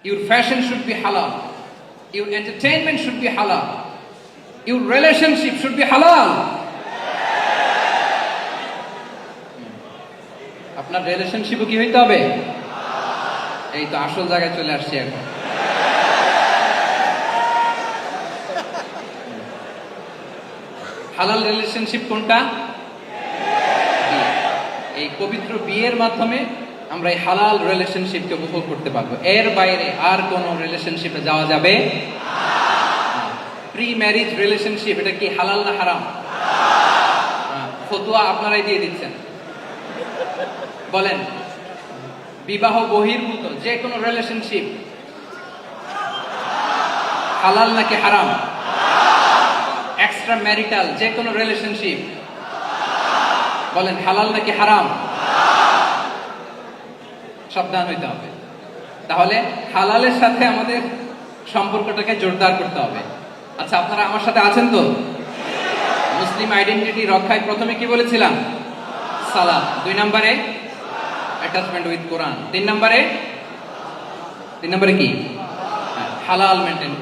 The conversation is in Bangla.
Your fashion should be halal. Your entertainment should be halal. Your relationship should be halal. আপনার রিলেশনশিপও কি হইতে হবে? এই তো আসল জায়গায় চলে আসছে এখন। হালাল রিলেশনশিপ কোনটা? এই পবিত্র বিয়ের মাধ্যমে আমরা এই হালাল রিলেশনশিপকে উপভোগ করতে পারবো। এর বাইরে আর কোন রিলেশনশিপে যাওয়া যাবে না। প্রি ম্যারিজ রিলেশনশিপ এটা কি হালাল না হারাম? ফতোয়া আপনারাই দিয়ে দিচ্ছেন, বলেন বিবাহ বহির্ভূত যে কোনো রিলেশনশিপ হালাল নাকি হারাম? এক্সট্রা ম্যারিটাল যে কোনো রিলেশনশিপ বলেন হালাল নাকি হারাম? সাবধান হইতে হবে। তাহলে হালালের সাথে আমাদের সম্পর্কটাকে জোরদার করতে হবে। আচ্ছা, আপনারা আমার সাথে আছেন তো? মুসলিম আইডেন্টিটি রক্ষায় প্রথমে কি বলেছিলাম? সালাত। 2 নম্বরে অ্যাটাচমেন্ট উইথ কোরআন। 3 নম্বরে কি? হালাল মেনটেন